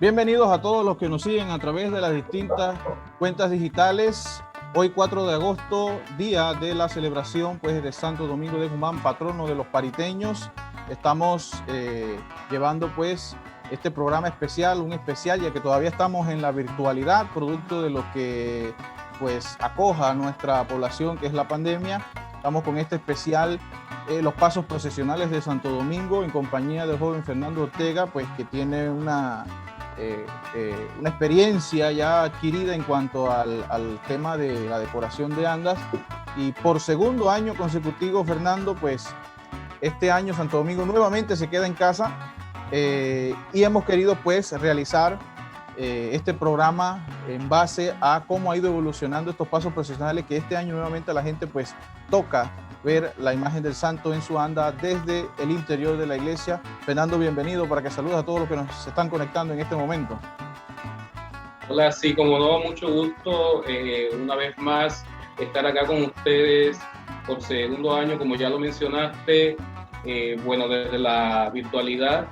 Bienvenidos a todos los que nos siguen a través de las distintas cuentas digitales. Hoy 4 de agosto, día de la celebración de Santo Domingo de Guzmán, patrono de los pariteños. Estamos llevando este programa especial, un especial, ya que todavía estamos en la virtualidad, producto de lo que acoja a nuestra población, que es la pandemia. Estamos con este especial, los pasos procesionales de Santo Domingo, en compañía del joven Fernando Ortega, que tiene una experiencia ya adquirida en cuanto al tema de la decoración de andas, y por segundo año consecutivo, Fernando, este año Santo Domingo nuevamente se queda en casa, y hemos querido realizar este programa en base a cómo ha ido evolucionando estos pasos procesionales, que este año nuevamente la gente toca ver la imagen del santo en su anda desde el interior de la iglesia. Fernando, bienvenido, para que saludes a todos los que nos están conectando en este momento. Hola, sí, como no, mucho gusto una vez más estar acá con ustedes por segundo año, como ya lo mencionaste, desde la virtualidad,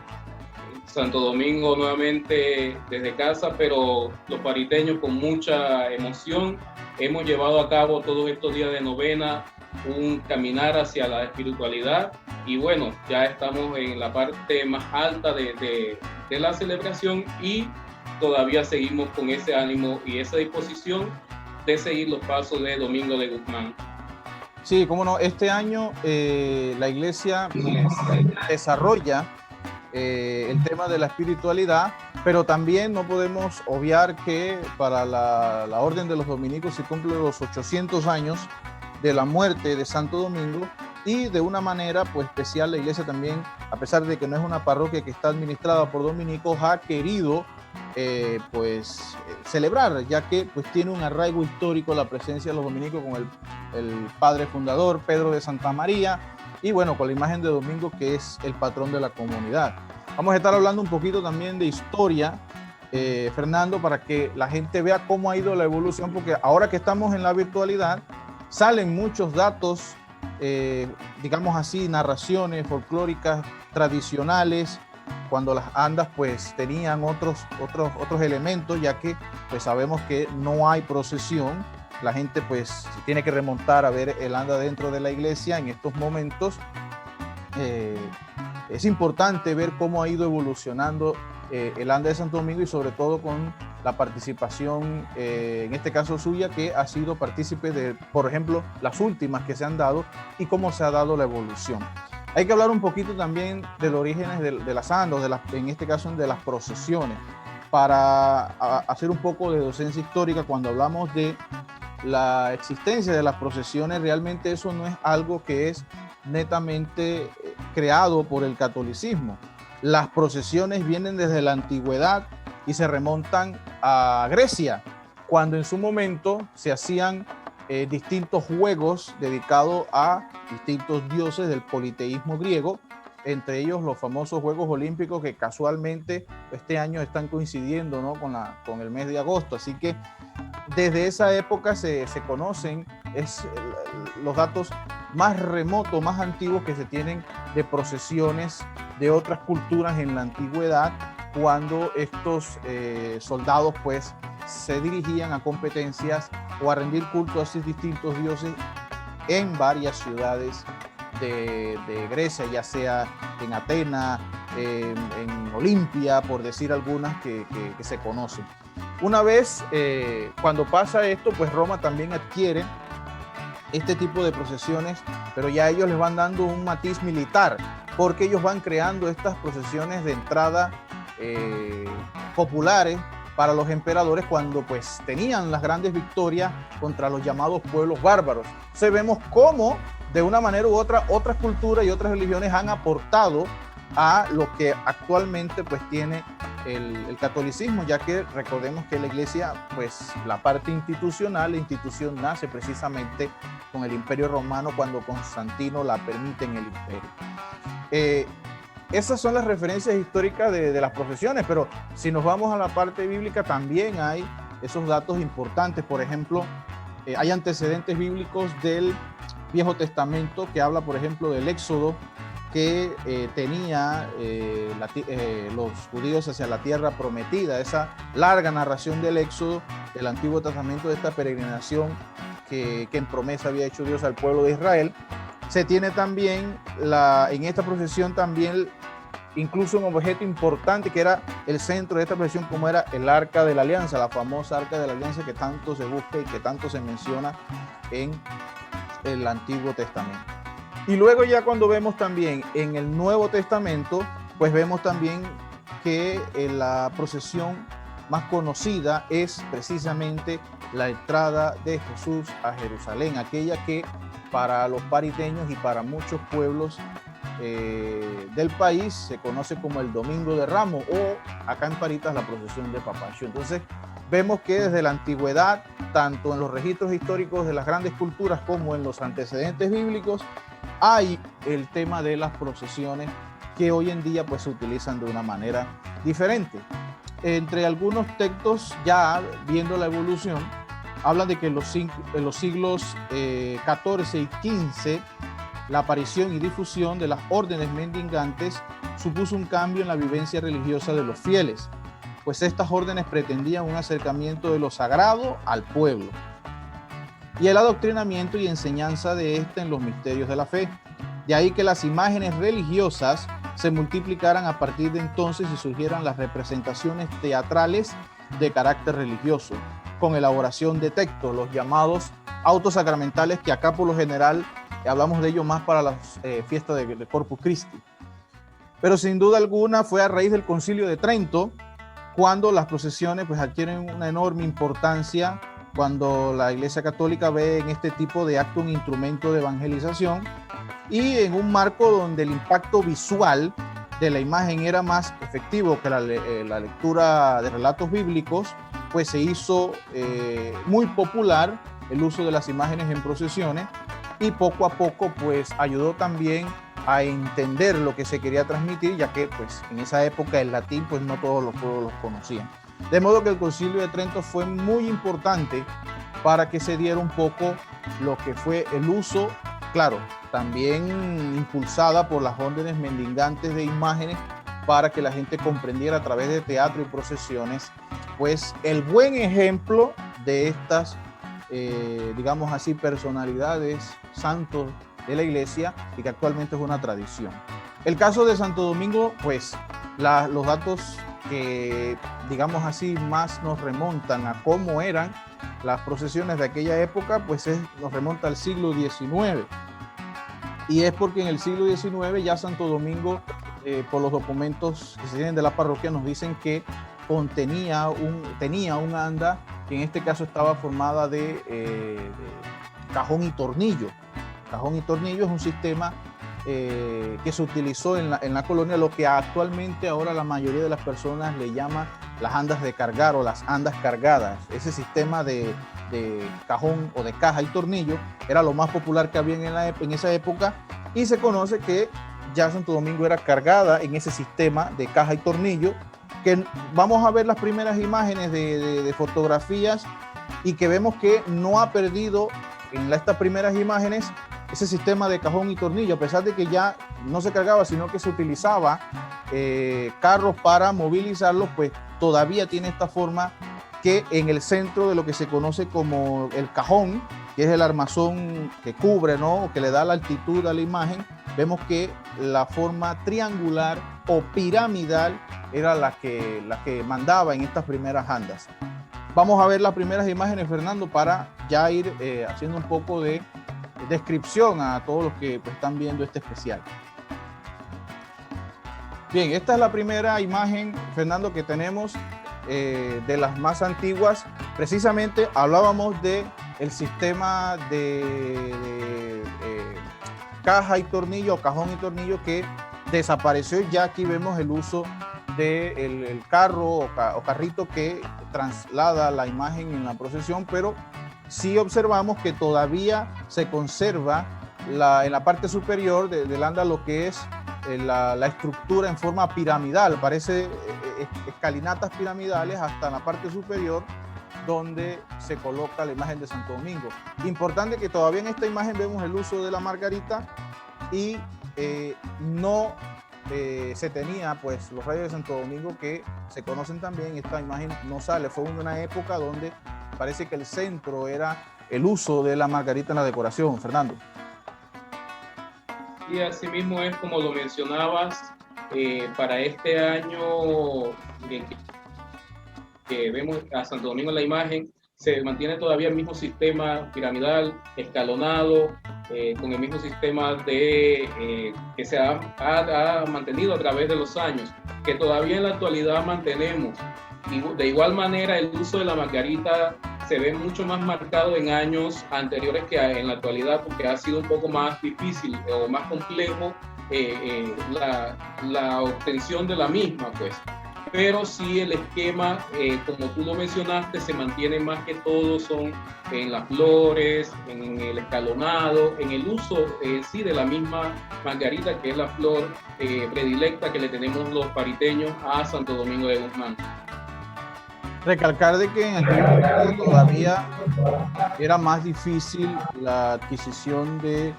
Santo Domingo nuevamente desde casa, pero los pariteños con mucha emoción hemos llevado a cabo todos estos días de novena, un caminar hacia la espiritualidad, y ya estamos en la parte más alta de la celebración, y todavía seguimos con ese ánimo y esa disposición de seguir los pasos de Domingo de Guzmán. Sí, cómo no, este año la iglesia desarrolla el tema de la espiritualidad, pero también no podemos obviar que para la Orden de los Dominicos se cumplen los 800 años de la muerte de Santo Domingo, y de una manera especial la iglesia también, a pesar de que no es una parroquia que está administrada por dominicos, ha querido celebrar, ya que tiene un arraigo histórico la presencia de los dominicos con el padre fundador Pedro de Santa María, y con la imagen de Domingo, que es el patrón de la comunidad. Vamos a estar hablando un poquito también de historia, Fernando, para que la gente vea cómo ha ido la evolución, porque ahora que estamos en la virtualidad salen muchos datos, digamos así, narraciones folclóricas tradicionales, cuando las andas tenían otros elementos, ya que sabemos que no hay procesión. La gente tiene que remontar a ver el anda dentro de la iglesia en estos momentos. Es importante ver cómo ha ido evolucionando el anda de Santo Domingo, y sobre todo con la participación, en este caso suya, que ha sido partícipe de, por ejemplo, las últimas que se han dado y cómo se ha dado la evolución. Hay que hablar un poquito también de los orígenes de las andas, en este caso de las procesiones, para hacer un poco de docencia histórica. Cuando hablamos de la existencia de las procesiones, realmente eso no es algo que es netamente creado por el catolicismo. Las procesiones vienen desde la antigüedad y se remontan a Grecia, cuando en su momento se hacían distintos juegos dedicados a distintos dioses del politeísmo griego, entre ellos los famosos Juegos Olímpicos, que casualmente este año están coincidiendo, ¿no?, con el mes de agosto. Así que desde esa época se conocen los datos más remotos, más antiguos que se tienen de procesiones de otras culturas en la antigüedad, cuando estos soldados se dirigían a competencias o a rendir culto a esos distintos dioses en varias ciudades de Grecia, ya sea en Atenas, en Olimpia, por decir algunas que se conocen. Una vez, cuando pasa esto, Roma también adquiere este tipo de procesiones, pero ya ellos les van dando un matiz militar, porque ellos van creando estas procesiones de entrada populares para los emperadores, cuando tenían las grandes victorias contra los llamados pueblos bárbaros. Entonces vemos cómo, de una manera u otra, otras culturas y otras religiones han aportado a lo que actualmente tiene el catolicismo, ya que recordemos que la iglesia, la parte institucional, la institución nace precisamente con el Imperio Romano, cuando Constantino la permite en el imperio. Esas son las referencias históricas de las procesiones, pero si nos vamos a la parte bíblica, también hay esos datos importantes. Por ejemplo, hay antecedentes bíblicos del Viejo Testamento que habla, por ejemplo, del Éxodo, que tenía los judíos hacia la tierra prometida, esa larga narración del Éxodo del Antiguo Testamento, de esta peregrinación que en promesa había hecho Dios al pueblo de Israel. Se tiene también en esta procesión también incluso un objeto importante que era el centro de esta procesión, como era el Arca de la Alianza, la famosa Arca de la Alianza que tanto se busca y que tanto se menciona en el Antiguo Testamento. Y luego ya cuando vemos también en el Nuevo Testamento, pues vemos también que la procesión más conocida es precisamente la entrada de Jesús a Jerusalén, aquella que para los pariteños y para muchos pueblos del país se conoce como el Domingo de Ramos, o acá en Paritas la procesión de Papacho. Entonces vemos que desde la antigüedad, tanto en los registros históricos de las grandes culturas como en los antecedentes bíblicos, hay el tema de las procesiones que hoy en día pues se utilizan de una manera diferente. Entre algunos textos, ya viendo la evolución, hablan de que en los siglos XIV y XV la aparición y difusión de las órdenes mendigantes supuso un cambio en la vivencia religiosa de los fieles, pues estas órdenes pretendían un acercamiento de lo sagrado al pueblo y el adoctrinamiento y enseñanza de éste en los misterios de la fe. De ahí que las imágenes religiosas se multiplicaran a partir de entonces y surgieran las representaciones teatrales de carácter religioso, con elaboración de textos, los llamados autos sacramentales, que acá por lo general hablamos de ello más para las fiestas de Corpus Christi. Pero sin duda alguna fue a raíz del Concilio de Trento cuando las procesiones pues adquieren una enorme importancia, cuando la Iglesia Católica ve en este tipo de acto un instrumento de evangelización y en un marco donde el impacto visual de la imagen era más efectivo que la lectura de relatos bíblicos, pues se hizo muy popular el uso de las imágenes en procesiones, y poco a poco pues ayudó también a entender lo que se quería transmitir, ya que pues en esa época el latín pues no todos los pueblos los conocían. De modo que el Concilio de Trento fue muy importante para que se diera un poco lo que fue el uso, claro, también impulsada por las órdenes mendigantes de imágenes, para que la gente comprendiera a través de teatro y procesiones pues el buen ejemplo de estas digamos así, personalidades, santos de la iglesia, y que actualmente es una tradición. El caso de Santo Domingo, pues los datos que, digamos así, más nos remontan a cómo eran las procesiones de aquella época, pues nos remonta al siglo XIX. Y es porque en el siglo XIX ya Santo Domingo, por los documentos que se tienen de la parroquia, nos dicen que tenía un anda que en este caso estaba formada de cajón y tornillo. Cajón y tornillo es un sistema que se utilizó en la colonia, lo que actualmente ahora la mayoría de las personas le llama las andas de cargar o las andas cargadas. Ese sistema de cajón o de caja y tornillo era lo más popular que había en esa época, y se conoce que ya Santo Domingo era cargada en ese sistema de caja y tornillo, que vamos a ver las primeras imágenes de fotografías, y que vemos que no ha perdido en estas primeras imágenes ese sistema de cajón y tornillo, a pesar de que ya no se cargaba, sino que se utilizaba carros para movilizarlos, pues todavía tiene esta forma, que en el centro de lo que se conoce como el cajón, que es el armazón que cubre, ¿no?, o que le da la altitud a la imagen, vemos que la forma triangular o piramidal era la que mandaba en estas primeras andas. Vamos a ver las primeras imágenes, Fernando, para ya ir haciendo un poco de descripción a todos los que pues, están viendo este especial. Bien, esta es la primera imagen, Fernando, que tenemos de las más antiguas. Precisamente hablábamos de el sistema de caja y tornillo, o cajón y tornillo, que desapareció. Ya aquí vemos el uso del carro o carrito que traslada la imagen en la procesión, pero sí observamos que todavía se conserva en la parte superior del anda lo que es la estructura en forma piramidal. Parece escalinatas piramidales hasta la parte superior, donde se coloca la imagen de Santo Domingo. Importante que todavía en esta imagen vemos el uso de la margarita y no se tenía pues los rayos de Santo Domingo que se conocen también. Esta imagen no sale, fue una época donde parece que el centro era el uso de la margarita en la decoración. Fernando. Y así mismo es como lo mencionabas, para este año que vemos a Santo Domingo en la imagen, se mantiene todavía el mismo sistema piramidal, escalonado, con el mismo sistema que se ha mantenido a través de los años, que todavía en la actualidad mantenemos. Y de igual manera el uso de la margarita se ve mucho más marcado en años anteriores que en la actualidad, porque ha sido un poco más difícil o más complejo la obtención de la misma, pues. Pero sí el esquema, como tú lo mencionaste, se mantiene más que todo son en las flores, en el escalonado, en el uso sí de la misma margarita, que es la flor predilecta que le tenemos los pariteños a Santo Domingo de Guzmán. Recalcar de que en aquel momento todavía era más difícil la adquisición de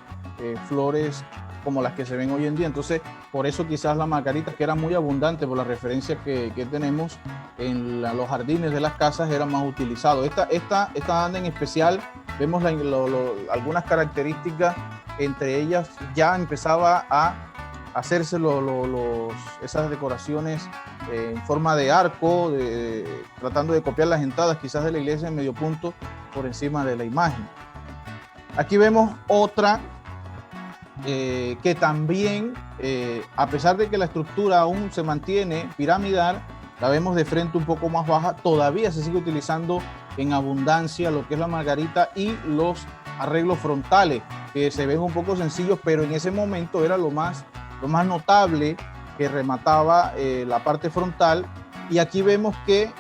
flores como las que se ven hoy en día. Entonces, por eso quizás la margarita, que era muy abundante por la referencia que tenemos en los jardines de las casas, era más utilizado. Esta banda en especial, vemos algunas características, entre ellas ya empezaba a hacerse esas decoraciones en forma de arco, tratando de copiar las entradas quizás de la iglesia en medio punto por encima de la imagen. Aquí vemos otra que también, a pesar de que la estructura aún se mantiene piramidal, la vemos de frente un poco más baja, todavía se sigue utilizando en abundancia lo que es la margarita y los arreglos frontales, que se ven un poco sencillos, pero en ese momento era lo más notable, que remataba la parte frontal. Y aquí vemos que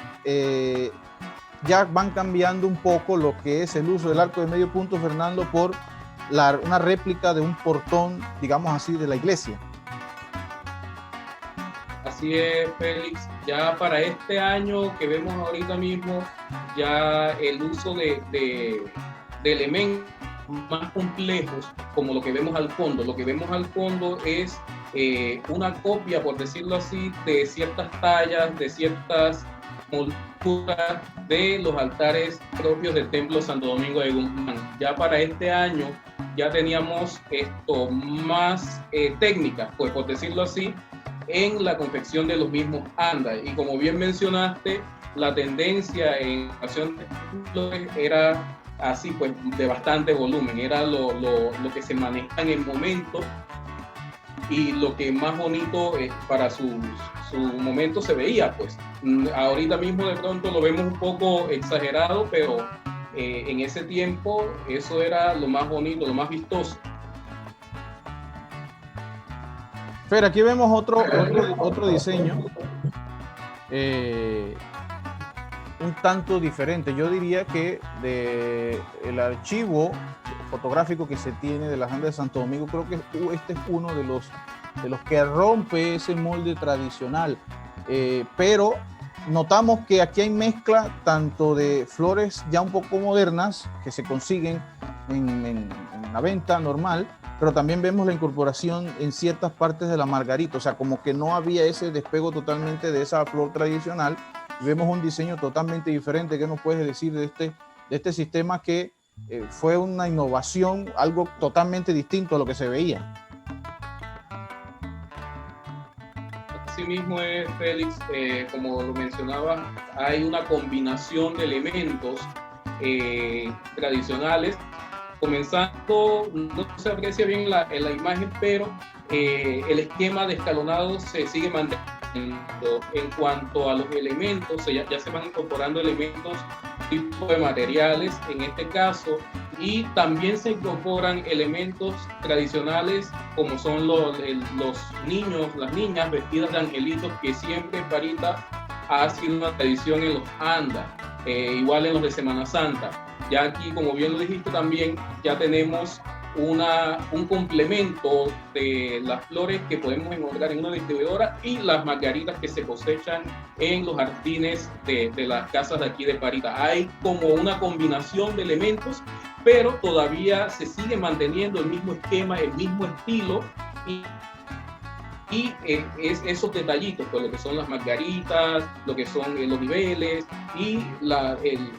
ya van cambiando un poco lo que es el uso del arco de medio punto, Fernando, por una réplica de un portón, digamos así, de la iglesia. Así es, Félix. Ya para este año que vemos ahorita mismo, ya el uso de elementos más complejos, como lo que vemos al fondo. Lo que vemos al fondo es una copia, por decirlo así, de ciertas tallas, de ciertas molduras de los altares propios del Templo Santo Domingo de Guzmán. Ya para este año ya teníamos esto más técnicas, pues por decirlo así, en la confección de los mismos andas. Y como bien mencionaste, la tendencia en acción era así, pues de bastante volumen, era lo que se maneja en el momento y lo que más bonito para su momento se veía, pues. Ahorita mismo de pronto lo vemos un poco exagerado, pero en ese tiempo eso era lo más bonito, lo más vistoso. Fer, aquí vemos otro diseño un tanto diferente. Yo diría que el archivo fotográfico que se tiene de las andas de Santo Domingo, creo que este es uno de los que rompe ese molde tradicional, pero notamos que aquí hay mezcla tanto de flores ya un poco modernas que se consiguen en la venta normal, pero también vemos la incorporación en ciertas partes de la margarita, o sea, como que no había ese despego totalmente de esa flor tradicional. Vemos un diseño totalmente diferente. ¿Qué nos puedes decir de este sistema que fue una innovación, algo totalmente distinto a lo que se veía? Así mismo es, Félix, como lo mencionaba, hay una combinación de elementos tradicionales, comenzando, no se aprecia bien en la imagen, pero el esquema de escalonado se sigue manteniendo. En cuanto a los elementos, ya se van incorporando elementos, tipo de materiales en este caso, y también se incorporan elementos tradicionales como son los niños, las niñas vestidas de angelitos, que siempre Parita ha sido una tradición en los andas, igual en los de Semana Santa. Ya aquí, como bien lo dijiste también, ya tenemos un complemento de las flores que podemos encontrar en una distribuidora y las margaritas que se cosechan en los jardines de las casas de aquí de Parita. Hay como una combinación de elementos, pero todavía se sigue manteniendo el mismo esquema, el mismo estilo es esos detallitos, pues lo que son las margaritas, lo que son los niveles y la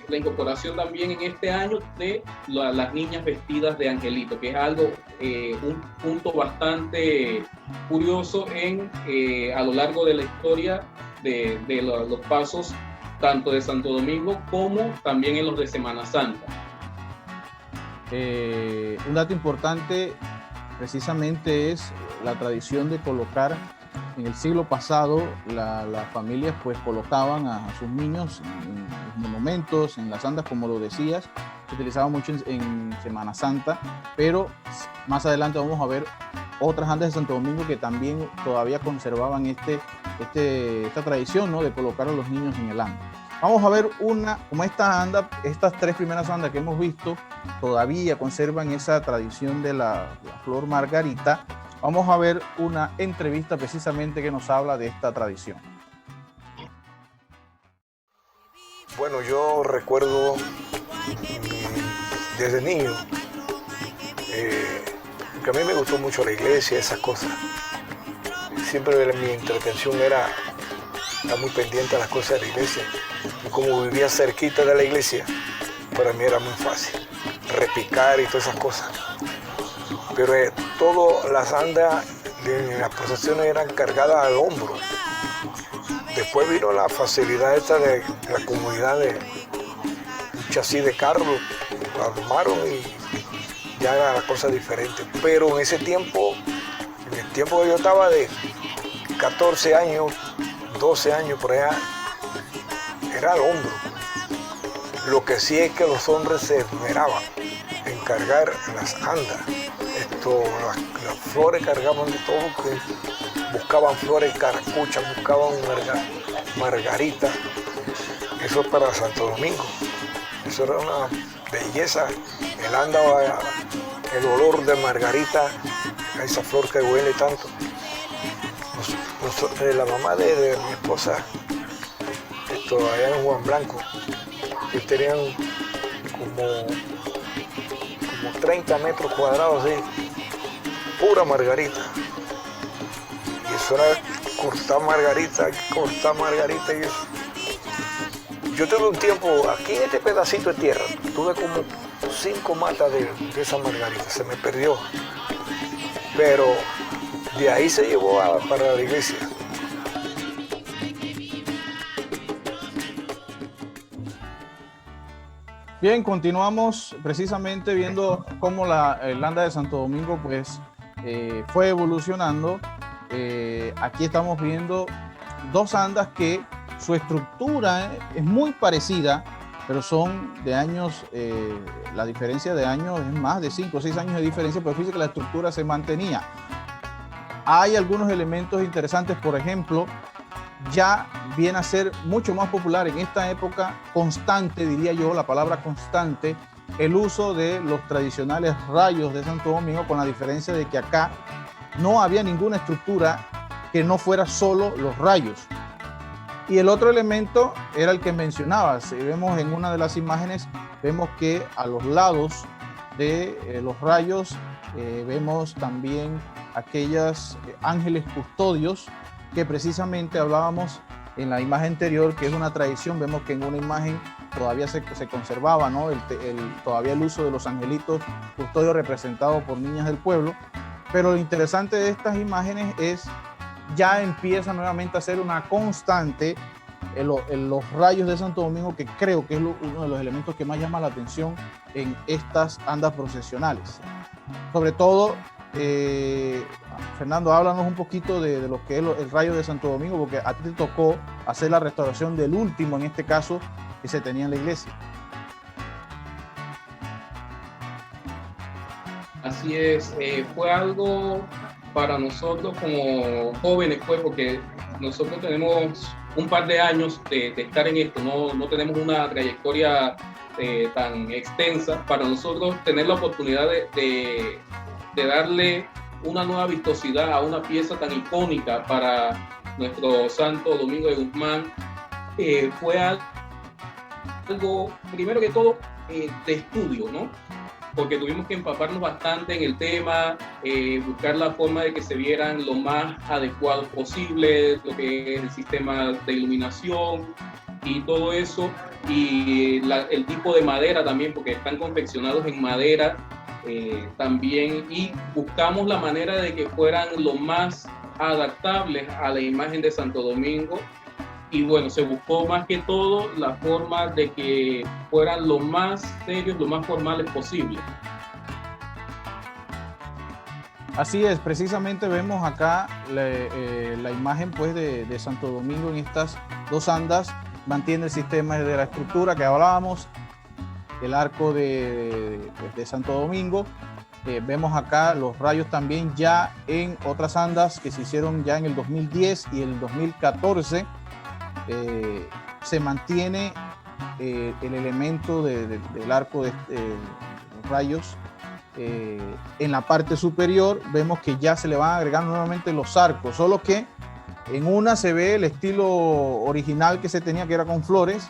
incorporación también en este año de las niñas vestidas de angelito, que es algo, un punto bastante curioso a lo largo de la historia de los pasos tanto de Santo Domingo como también en los de Semana Santa. Un dato importante precisamente es la tradición de colocar. En el siglo pasado las familias pues colocaban a sus niños en los monumentos, en las andas, como lo decías. Se utilizaba mucho en Semana Santa, pero más adelante vamos a ver otras andas de Santo Domingo que también todavía conservaban esta tradición, ¿no?, de colocar a los niños en el anda. Vamos a ver como estas tres primeras andas que hemos visto todavía conservan esa tradición de la flor margarita. Vamos a ver una entrevista precisamente que nos habla de esta tradición. Bueno, yo recuerdo desde niño que a mí me gustó mucho la iglesia, esas cosas. Siempre mi entretención era estar muy pendiente a las cosas de la iglesia. Y como vivía cerquita de la iglesia, para mí era muy fácil repicar y todas esas cosas. Pero todas las andas de las procesiones eran cargadas al hombro. Después vino la facilidad esta de la comunidad de un chasis de carro, lo armaron y ya era la cosa diferente. Pero en ese tiempo, en el tiempo que yo estaba de 14 años, 12 años por allá, era al hombro. Lo que sí es que los hombres se esmeraban en cargar las andas. Las flores cargaban de todo, que buscaban flores caracuchas, buscaban margarita. Eso es para Santo Domingo. Eso era una belleza. El anda, el olor de margarita, esa flor que huele tanto. La mamá de mi esposa, allá en Juan Blanco, que tenían como 30 metros cuadrados de pura margarita. Y eso era cortar margarita y eso. Yo tuve un tiempo, aquí en este pedacito de tierra, tuve como 5 matas de esa margarita, se me perdió. Pero de ahí se llevó para la iglesia. Bien, continuamos precisamente viendo cómo el anda de Santo Domingo pues fue evolucionando. Aquí estamos viendo dos andas que su estructura es muy parecida, pero son de años, la diferencia de años es más de 5 o 6 años de diferencia, pero fíjense que la estructura se mantenía. Hay algunos elementos interesantes, por ejemplo, ya viene a ser mucho más popular en esta época constante, diría yo, la palabra constante, el uso de los tradicionales rayos de Santo Domingo, con la diferencia de que acá no había ninguna estructura que no fuera solo los rayos. Y el otro elemento era el que mencionaba. Si vemos en una de las imágenes, vemos que a los lados de los rayos vemos también aquellos ángeles custodios que precisamente hablábamos en la imagen anterior, que es una tradición. Vemos que en una imagen todavía se conservaba, ¿no?, todavía el uso de los angelitos custodios representados por niñas del pueblo. Pero lo interesante de estas imágenes es ya empieza nuevamente a ser una constante en los rayos de Santo Domingo, que creo que es uno de los elementos que más llama la atención en estas andas procesionales. Sobre todo, Fernando, háblanos un poquito de lo que es el rayo de Santo Domingo, porque a ti te tocó hacer la restauración del último, en este caso, que se tenía en la iglesia. Así es, fue algo para nosotros como jóvenes, pues, porque nosotros tenemos un par de años de estar en esto, no tenemos una trayectoria tan extensa. Para nosotros tener la oportunidad de darle una nueva vistosidad a una pieza tan icónica para nuestro Santo Domingo de Guzmán, fue algo, primero que todo, de estudio, ¿no? porque tuvimos que empaparnos bastante en el tema, buscar la forma de que se vieran lo más adecuados posible, lo que es el sistema de iluminación y todo eso, y el tipo de madera también, porque están confeccionados en madera también, y buscamos la manera de que fueran lo más adaptables a la imagen de Santo Domingo. Y bueno, se buscó más que todo la forma de que fueran lo más serios, lo más formales posible. Así es, precisamente vemos acá la imagen pues, de Santo Domingo en estas dos andas. Mantiene el sistema de la estructura que hablábamos, el arco de Santo Domingo. Vemos acá los rayos también ya en otras andas que se hicieron ya en el 2010 y el 2014. Se mantiene el elemento del arco de los rayos. En la parte superior vemos que ya se le van agregando nuevamente los arcos, solo que en una se ve el estilo original que se tenía, que era con flores,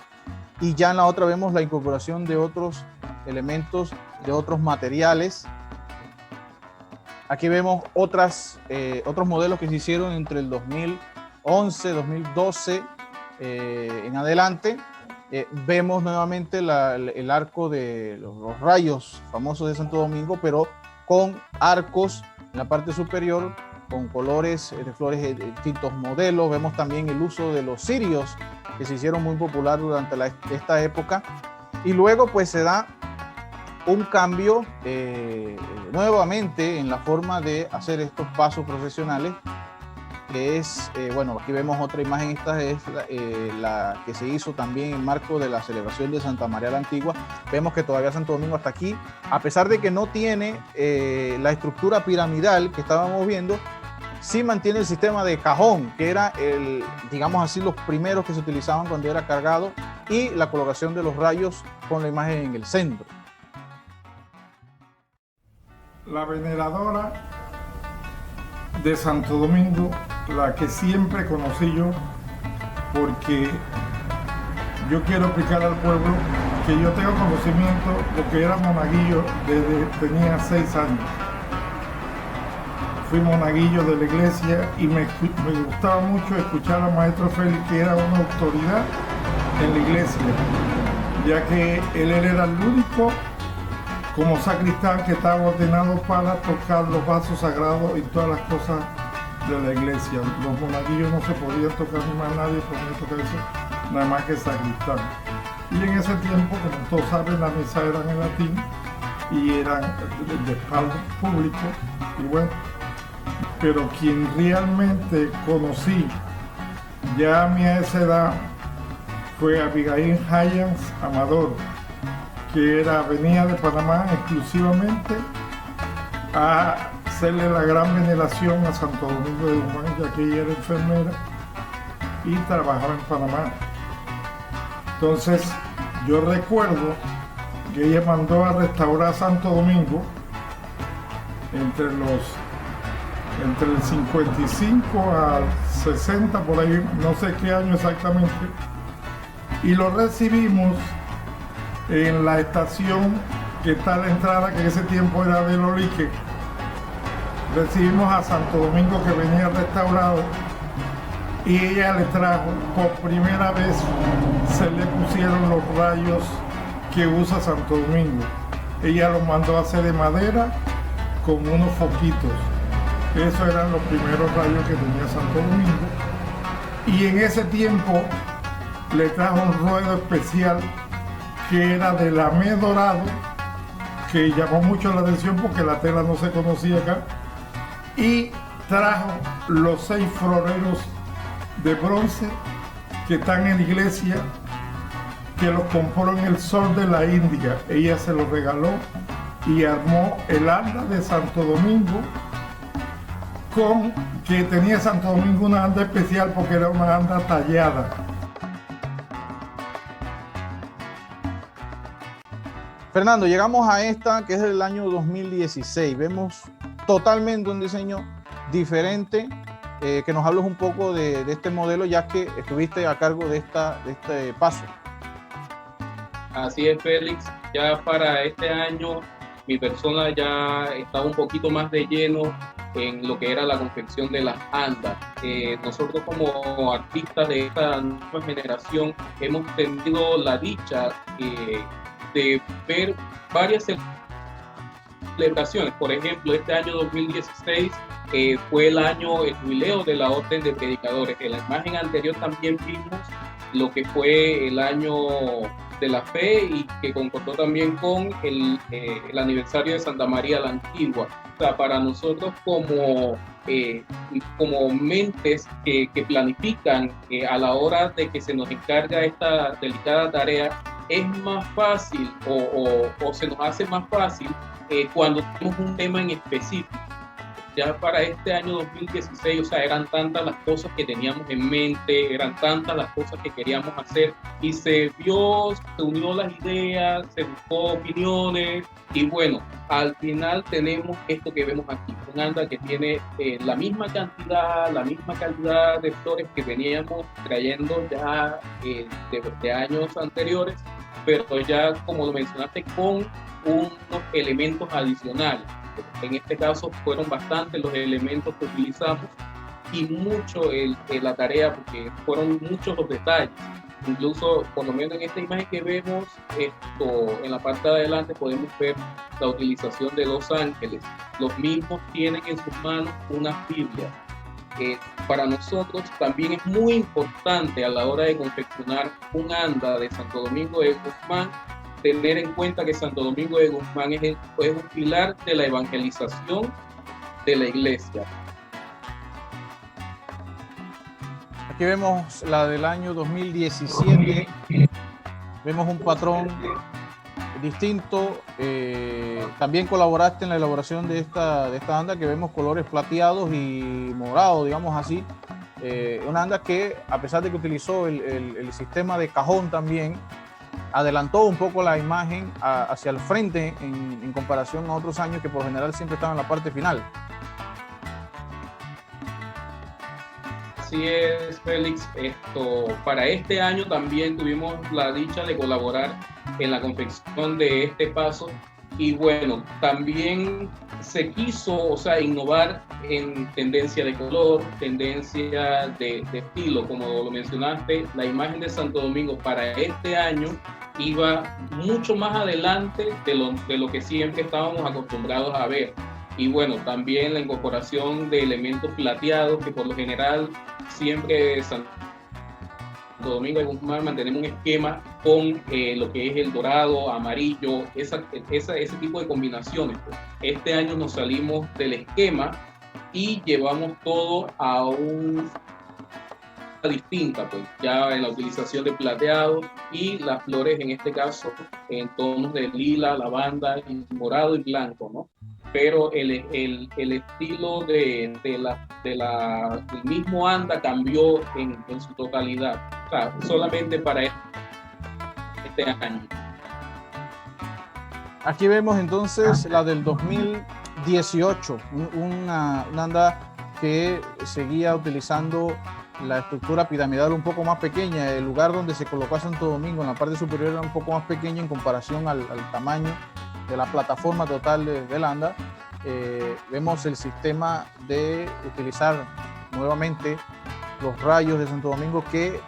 y ya en la otra vemos la incorporación de otros elementos, de otros materiales. Aquí vemos otros modelos que se hicieron entre el 2011, 2012 en adelante. Vemos nuevamente el arco de los rayos famosos de Santo Domingo, pero con arcos en la parte superior, con colores de flores de distintos modelos. Vemos también el uso de los cirios, que se hicieron muy popular durante esta época. Y luego pues se da un cambio nuevamente en la forma de hacer estos pasos procesionales, que es, bueno, aquí vemos otra imagen. Esta es la que se hizo también en marco de la celebración de Santa María la Antigua. Vemos que todavía Santo Domingo hasta aquí, a pesar de que no tiene la estructura piramidal que estábamos viendo, sí mantiene el sistema de cajón, que era, digamos así, los primeros que se utilizaban cuando era cargado, y la colocación de los rayos con la imagen en el centro. La veneradora de Santo Domingo, la que siempre conocí yo, porque yo quiero explicar al pueblo que yo tengo conocimiento de que era monaguillo desde tenía 6 años. Fui monaguillo de la iglesia y me gustaba mucho escuchar al maestro Félix, que era una autoridad en la iglesia, ya que él era el único como sacristán que estaba ordenado para tocar los vasos sagrados y todas las cosas de la iglesia. Los monaguillos no se podían tocar, ni más nadie podía tocar eso, nada más que sacristán. Y en ese tiempo, como todos saben, las misas eran en latín y eran de espalda público. Y bueno, pero quien realmente conocí ya a mi esa edad fue Abigail Hayans Amador, que venía de Panamá exclusivamente a hacerle la gran veneración a Santo Domingo de Guzmán, ya que ella era enfermera y trabajaba en Panamá. Entonces yo recuerdo que ella mandó a restaurar Santo Domingo entre el 55 al 60, por ahí, no sé qué año exactamente, y lo recibimos en la estación que está a la entrada, que en ese tiempo era de Lolique. Recibimos a Santo Domingo, que venía restaurado, y ella le trajo, por primera vez se le pusieron los rayos que usa Santo Domingo. Ella los mandó a hacer de madera con unos foquitos. Esos eran los primeros rayos que tenía Santo Domingo. Y en ese tiempo le trajo un ruedo especial que era de lamé dorado, que llamó mucho la atención porque la tela no se conocía acá, y trajo los 6 floreros de bronce que están en la iglesia, que los compró en el Sol de la India. Ella se los regaló y armó el anda de Santo Domingo, que tenía Santo Domingo una anda especial porque era una anda tallada. Fernando, llegamos a esta que es del año 2016. Vemos totalmente un diseño diferente. Que nos hables un poco de este modelo, ya que estuviste a cargo de este paso. Así es, Félix. Ya para este año mi persona ya estaba un poquito más de lleno en lo que era la confección de las andas. Nosotros como artistas de esta nueva generación hemos tenido la dicha de ver varias celebraciones. Por ejemplo, este año 2016 fue el jubileo de la Orden de Predicadores. En la imagen anterior también vimos lo que fue el año de la fe y que concordó también con el aniversario de Santa María la Antigua. O sea, para nosotros como mentes que planifican a la hora de que se nos encarga esta delicada tarea, es más fácil o se nos hace más fácil cuando tenemos un tema en específico. Ya para este año 2016, o sea, eran tantas las cosas que teníamos en mente, eran tantas las cosas que queríamos hacer y se unió las ideas, se buscó opiniones y bueno, al final tenemos esto que vemos aquí, un anda que tiene la misma cantidad, la misma calidad de flores que veníamos trayendo ya de años anteriores, pero ya como lo mencionaste con unos elementos adicionales. En este caso fueron bastantes los elementos que utilizamos y mucho la tarea porque fueron muchos los detalles. Incluso, por lo menos en esta imagen que vemos, en la parte de adelante podemos ver la utilización de 2 ángeles. Los mismos tienen en sus manos una Biblia. Para nosotros también es muy importante a la hora de confeccionar un anda de Santo Domingo de Guzmán, tener en cuenta que Santo Domingo de Guzmán es un pilar de la evangelización de la iglesia. Aquí vemos la del año 2017, vemos un patrón distinto. También colaboraste en la elaboración de esta anda que vemos colores plateados y morados, digamos así. Una anda que, a pesar de que utilizó el sistema de cajón también, adelantó un poco la imagen hacia el frente en comparación a otros años que por general siempre estaban en la parte final. Así es, Félix. Para este año también tuvimos la dicha de colaborar en la confección de este paso y bueno, también se quiso, innovar en tendencia de color, tendencia de estilo, como lo mencionaste. La imagen de Santo Domingo para este año iba mucho más adelante de lo que siempre estábamos acostumbrados a ver. Y bueno, también la incorporación de elementos plateados, que por lo general siempre Santo Domingo de Guzmán mantenemos un esquema con lo que es el dorado, amarillo, ese tipo de combinaciones. Este año nos salimos del esquema y llevamos todo a una distinta, pues ya en la utilización de plateado y las flores en este caso en tonos de lila, lavanda, y morado y blanco, ¿no? Pero el estilo del mismo anda cambió en su totalidad, o sea, solamente para este año. Aquí vemos entonces la del 2018, una anda que seguía utilizando la estructura piramidal un poco más pequeña. El lugar donde se colocó a Santo Domingo en la parte superior era un poco más pequeño en comparación al tamaño de la plataforma total del anda. Vemos el sistema de utilizar nuevamente los rayos de Santo Domingo, que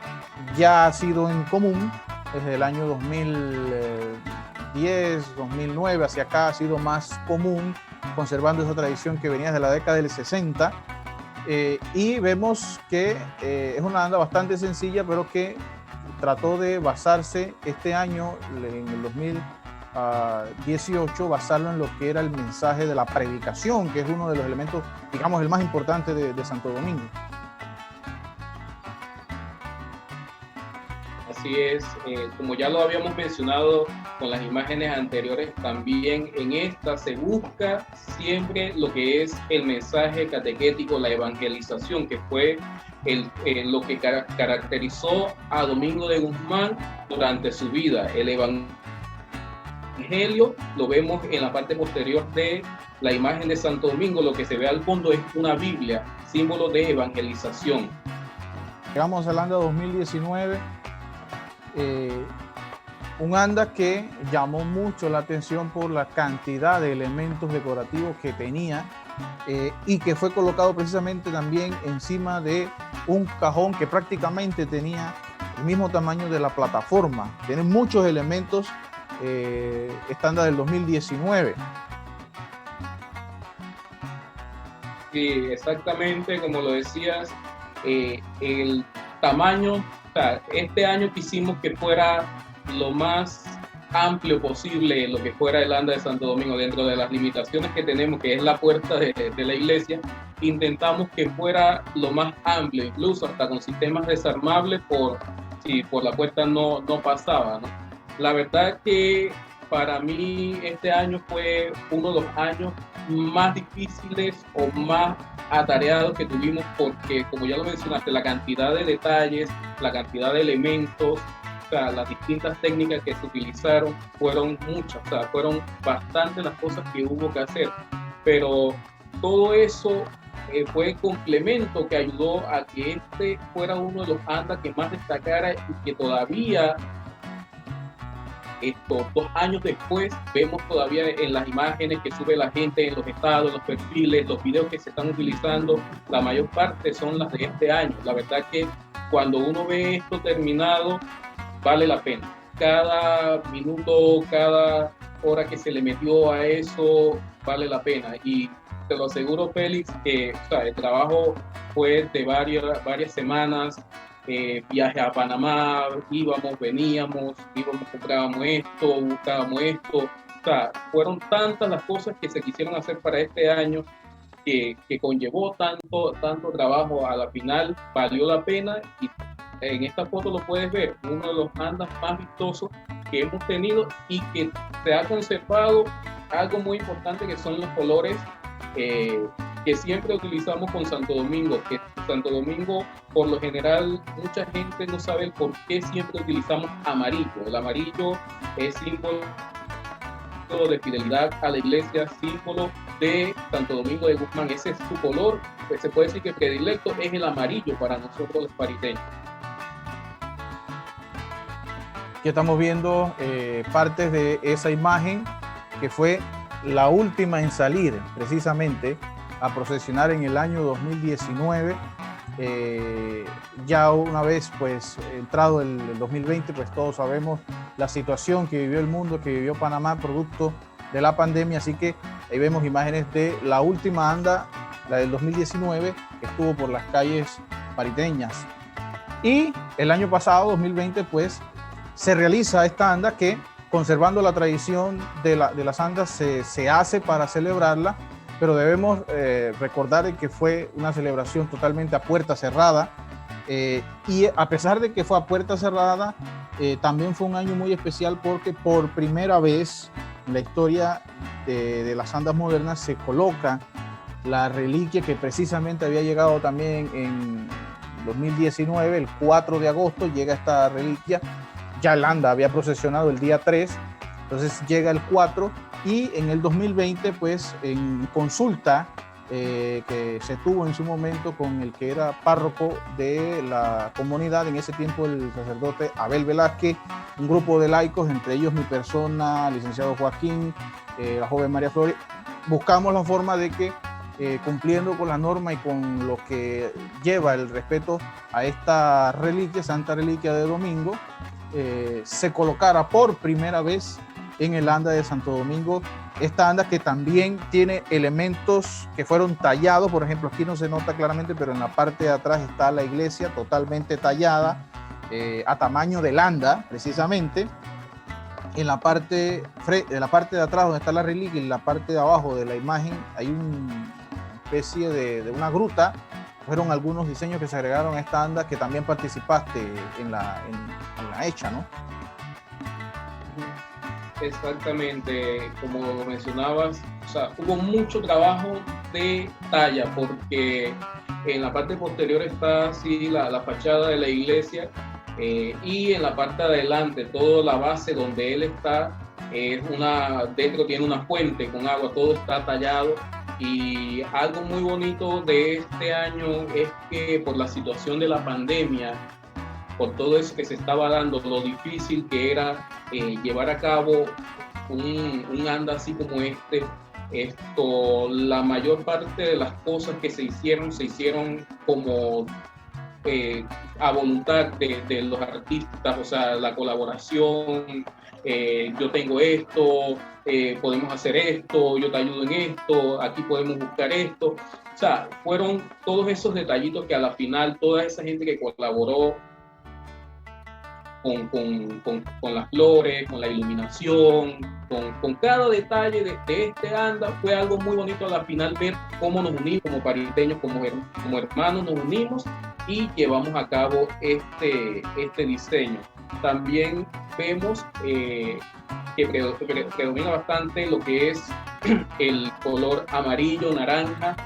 ya ha sido en común desde el año 2010, 2009 hacia acá. Ha sido más común, conservando esa tradición que venía de la década del 60. Y vemos que es una anda bastante sencilla, pero que trató de basarse este año, en el 2018, basarlo en lo que era el mensaje de la predicación, que es uno de los elementos, digamos, el más importante de Santo Domingo. Así es, como ya lo habíamos mencionado con las imágenes anteriores, también en esta se busca siempre lo que es el mensaje catequético, la evangelización, que fue lo que caracterizó a Domingo de Guzmán durante su vida. El evangelio lo vemos en la parte posterior de la imagen de Santo Domingo. Lo que se ve al fondo es una Biblia, símbolo de evangelización. Llegamos al año 2019. Un anda que llamó mucho la atención por la cantidad de elementos decorativos que tenía y que fue colocado precisamente también encima de un cajón que prácticamente tenía el mismo tamaño de la plataforma. Tiene muchos elementos estándar del 2019. Sí, exactamente, como lo decías, el tamaño, o sea, este año quisimos que fuera lo más amplio posible lo que fuera el anda de Santo Domingo, dentro de las limitaciones que tenemos, que es la puerta de la iglesia. Intentamos que fuera lo más amplio, incluso hasta con sistemas desarmables si por la puerta no pasaba, ¿no? La verdad que para mí este año fue uno de los años más difíciles o más atareados que tuvimos, porque como ya lo mencionaste, la cantidad de detalles, la cantidad de elementos, o sea, las distintas técnicas que se utilizaron fueron muchas, o sea, fueron bastantes las cosas que hubo que hacer, pero todo eso fue el complemento que ayudó a que este fuera uno de los andas que más destacara y que todavía estos 2 años después vemos todavía en las imágenes que sube la gente, en los estados, en los perfiles, los videos que se están utilizando, la mayor parte son las de este año. La verdad que cuando uno ve esto terminado, vale la pena. Cada minuto, cada hora que se le metió a eso, vale la pena. Y te lo aseguro, Félix, que o sea, el trabajo fue de varias semanas. Viaje a Panamá, veníamos, comprábamos esto, buscábamos esto. O sea, fueron tantas las cosas que se quisieron hacer para este año que conllevó tanto trabajo. A la final valió la pena, y en esta foto lo puedes ver, uno de los andas más vistosos que hemos tenido y que se ha conservado algo muy importante, que son los colores que siempre utilizamos con Santo Domingo, que Santo Domingo, por lo general, mucha gente no sabe el por qué siempre utilizamos amarillo. El amarillo es símbolo de fidelidad a la iglesia, símbolo de Santo Domingo de Guzmán. Ese es su color, pues se puede decir que predilecto es el amarillo para nosotros los pariteños. Aquí estamos viendo partes de esa imagen que fue la última en salir precisamente a procesionar en el año 2019. Ya una vez pues entrado el 2020, pues todos sabemos la situación que vivió el mundo, que vivió Panamá producto de la pandemia, así que ahí vemos imágenes de la última anda, la del 2019, que estuvo por las calles pariteñas. Y el año pasado, 2020, pues se realiza esta anda que, conservando la tradición de las andas, se hace para celebrarla, pero debemos recordar que fue una celebración totalmente a puerta cerrada, y a pesar de que fue a puerta cerrada, también fue un año muy especial porque por primera vez en la historia de las andas modernas se coloca la reliquia que precisamente había llegado también en 2019, el 4 de agosto llega esta reliquia. Ya el anda había procesionado el día 3, entonces llega el 4, y en el 2020, pues en consulta que se tuvo en su momento con el que era párroco de la comunidad, en ese tiempo el sacerdote Abel Velázquez, un grupo de laicos, entre ellos mi persona, el licenciado Joaquín, la joven María Flores, buscamos la forma de que cumpliendo con la norma y con lo que lleva el respeto a esta reliquia, Santa Reliquia de Domingo, se colocara por primera vez en el anda de Santo Domingo, esta anda que también tiene elementos que fueron tallados. Por ejemplo, aquí no se nota claramente, pero en la parte de atrás está la iglesia totalmente tallada a tamaño del anda, precisamente. En la parte de atrás, donde está la reliquia, y en la parte de abajo de la imagen hay una especie de una gruta. Fueron algunos diseños que se agregaron a esta anda que también participaste en la hecha, ¿no? Exactamente, como mencionabas, o sea, hubo mucho trabajo de talla, porque en la parte posterior está así la fachada de la iglesia, y en la parte de adelante, toda la base donde él está, dentro tiene una fuente con agua, todo está tallado. Y algo muy bonito de este año es que por la situación de la pandemia, por todo eso que se estaba dando, lo difícil que era llevar a cabo un anda así como este. La mayor parte de las cosas que se hicieron como a voluntad de los artistas, o sea, la colaboración, yo tengo esto, podemos hacer esto, yo te ayudo en esto, aquí podemos buscar esto. O sea, fueron todos esos detallitos que a la final toda esa gente que colaboró con las flores, con la iluminación, con cada detalle de este anda, fue algo muy bonito a la final ver cómo nos unimos como pariteños, como hermanos nos unimos y llevamos a cabo este diseño. También vemos que predomina bastante lo que es el color amarillo, naranja,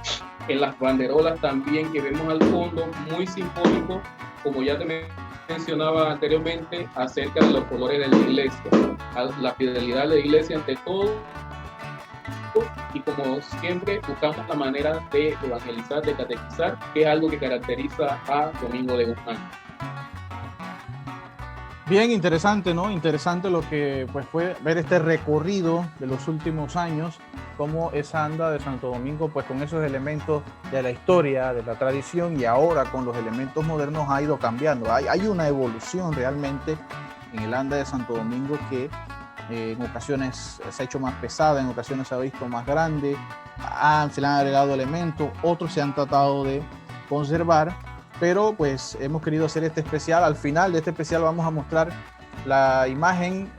en las banderolas también que vemos al fondo, muy simbólico, como ya te mencionaba anteriormente, acerca de los colores de la iglesia, la fidelidad de la iglesia ante todo, y como siempre buscamos la manera de evangelizar, de catequizar, que es algo que caracteriza a Domingo de Guzmán. Bien, interesante, ¿no? Interesante lo que pues, fue ver este recorrido de los últimos años, cómo esa anda de Santo Domingo, pues con esos elementos de la historia, de la tradición, y ahora con los elementos modernos ha ido cambiando. Hay una evolución realmente en el anda de Santo Domingo que en ocasiones se ha hecho más pesada, en ocasiones se ha visto más grande, se le han agregado elementos, otros se han tratado de conservar, pero pues hemos querido hacer este especial. Al final de este especial vamos a mostrar la imagen,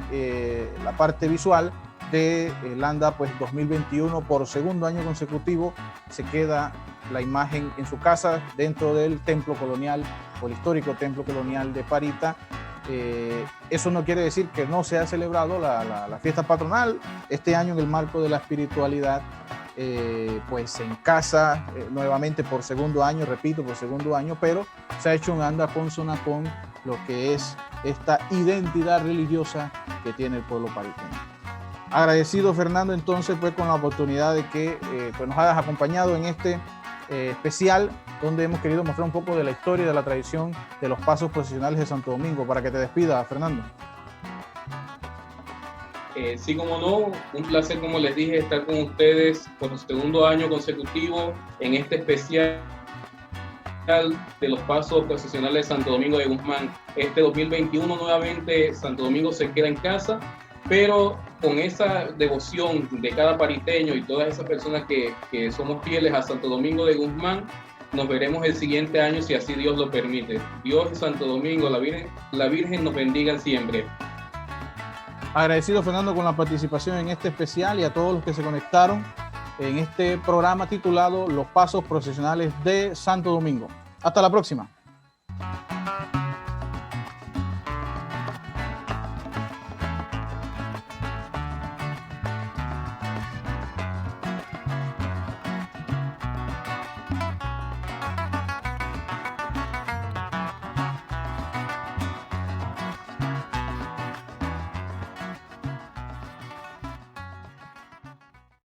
la parte visual de el anda pues 2021. Por segundo año consecutivo se queda la imagen en su casa dentro del templo colonial o el histórico templo colonial de Parita. Eso no quiere decir que no se ha celebrado la fiesta patronal este año en el marco de la espiritualidad, pues en casa nuevamente por segundo año, repito, por segundo año, pero se ha hecho un anda consona con lo que es esta identidad religiosa que tiene el pueblo pariteño. Agradecido, Fernando, entonces pues con la oportunidad de que pues nos hayas acompañado en este especial donde hemos querido mostrar un poco de la historia y de la tradición de los pasos procesionales de Santo Domingo. Para que te despida, Fernando. Sí, como no, un placer, como les dije, estar con ustedes por el segundo año consecutivo en este especial de los pasos procesionales de Santo Domingo de Guzmán. Este 2021 nuevamente Santo Domingo se queda en casa, pero con esa devoción de cada pariteño y todas esas personas que somos fieles a Santo Domingo de Guzmán, nos veremos el siguiente año si así Dios lo permite. Dios y Santo Domingo, la Virgen nos bendigan siempre. Agradecido, Fernando, con la participación en este especial y a todos los que se conectaron en este programa titulado Los Pasos Procesionales de Santo Domingo. Hasta la próxima.